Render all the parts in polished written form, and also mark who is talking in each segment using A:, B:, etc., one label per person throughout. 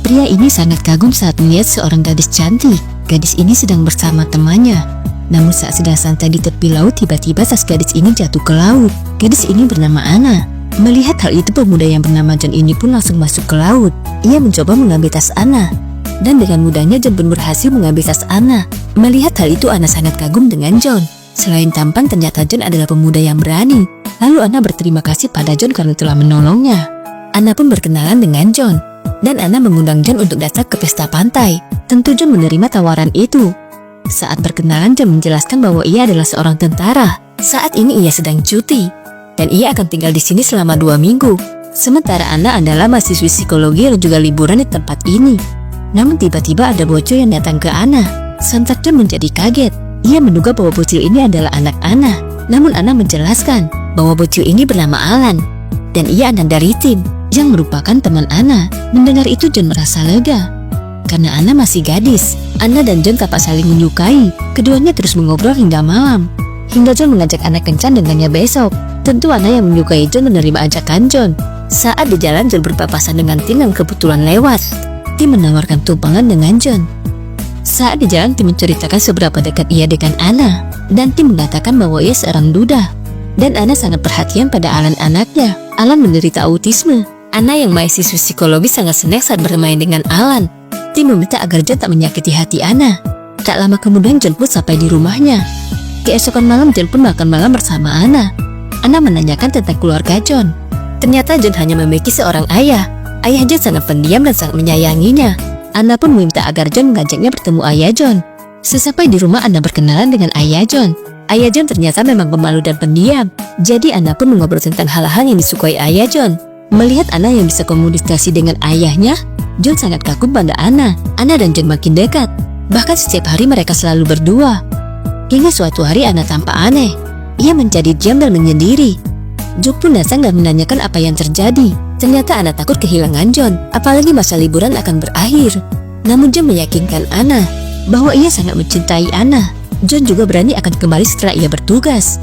A: Pria ini sangat kagum saat melihat seorang gadis cantik. Gadis ini sedang bersama temannya. Namun saat sedang santai di tepi laut, tiba-tiba tas gadis ini jatuh ke laut. Gadis ini bernama Anna. Melihat hal itu, pemuda yang bernama John ini pun langsung masuk ke laut. Ia mencoba mengambil tas Anna, dan dengan mudahnya John pun berhasil mengambil tas Anna. Melihat hal itu, Anna sangat kagum dengan John. Selain tampan, ternyata John adalah pemuda yang berani. Lalu Anna berterima kasih pada John karena telah menolongnya. Anna pun berkenalan dengan John, dan Anna mengundang John untuk datang ke pesta pantai. Tentu John menerima tawaran itu. Saat berkenalan, John menjelaskan bahwa ia adalah seorang tentara. Saat ini ia sedang cuti, dan ia akan tinggal di sini selama 2 minggu. Sementara Anna adalah mahasiswi psikologi yang juga liburan di tempat ini. Namun tiba-tiba ada bocil yang datang ke Anna. Sontak John menjadi kaget. Ia menduga bahwa bocil ini adalah anak Anna. Namun Anna menjelaskan bahwa bocil ini bernama Alan, dan ia anak dari Tim yang merupakan teman Anna. Mendengar itu John merasa lega. Karena Anna masih gadis, Anna dan John tampak saling menyukai. Keduanya terus mengobrol hingga malam. Hingga John mengajak Anna kencan dengannya besok. Tentu Anna yang menyukai John menerima ajakan John. Saat di jalan, John berpapasan dengan Tim yang kebetulan lewat. Tim menawarkan tumpangan dengan John. Saat di jalan, Tim menceritakan seberapa dekat ia dengan Anna. Dan Tim mengatakan bahwa ia seorang duda. Dan Anna sangat perhatian pada Alan anaknya. Alan menderita autisme. Anna yang mahasiswa psikologi sangat senang saat bermain dengan Alan. Tim meminta agar John tak menyakiti hati Anna. Tak lama kemudian John pun sampai di rumahnya. Keesokan malam John pun makan malam bersama Anna. Anna menanyakan tentang keluarga John. Ternyata John hanya memiliki seorang ayah. Ayah John sangat pendiam dan sangat menyayanginya. Anna pun meminta agar John mengajaknya bertemu ayah John. Sesampai di rumah, Anna berkenalan dengan ayah John. Ayah John ternyata memang pemalu dan pendiam. Jadi Anna pun mengobrol tentang hal-hal yang disukai ayah John. Melihat Anna yang bisa komunikasi dengan ayahnya, John sangat kagum pada Anna. Anna dan John makin dekat. Bahkan setiap hari mereka selalu berdua. Hingga suatu hari Anna tampak aneh. Ia menjadi diam dan menyendiri. John pun datang dan menanyakan apa yang terjadi. Ternyata Anna takut kehilangan John, apalagi masa liburan akan berakhir. Namun John meyakinkan Anna bahwa ia sangat mencintai Anna. John juga berani akan kembali setelah ia bertugas.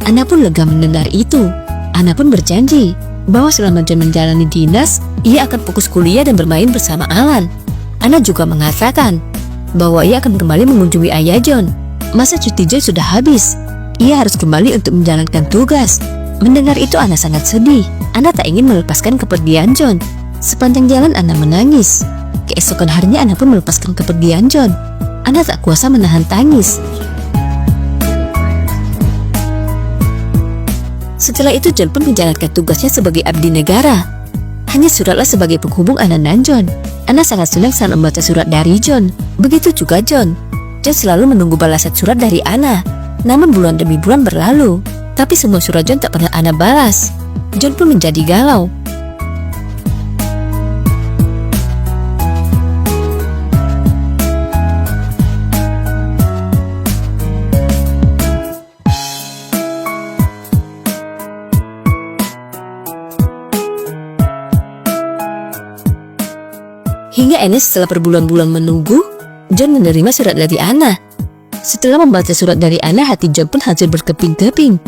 A: Anna pun lega mendengar itu. Anna pun berjanji bahwa selama John menjalani dinas, ia akan fokus kuliah dan bermain bersama Alan. Anna juga mengatakan bahwa ia akan kembali mengunjungi ayah John. Masa cuti John sudah habis. Ia harus kembali untuk menjalankan tugas. Mendengar itu Anna sangat sedih. Anna tak ingin melepaskan kepergian John. Sepanjang jalan Anna menangis. Keesokan harinya Anna pun melepaskan kepergian John. Anna tak kuasa menahan tangis. Setelah itu John pun menjalankan tugasnya sebagai abdi negara. Hanya suratlah sebagai penghubung Anna dan John. Anna sangat senang saat membaca surat dari John. Begitu juga John. John selalu menunggu balasan surat dari Anna. Namun bulan demi bulan berlalu, tapi semua surat John tak pernah Anna balas. John pun menjadi galau. Hingga akhirnya setelah berbulan-bulan menunggu, John menerima surat dari Anna. Setelah membaca surat dari Anna, hati John pun hancur berkeping-keping.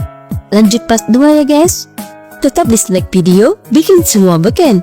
A: Lanjut part 2 ya guys. Tetap dislike video, bikin semua beken.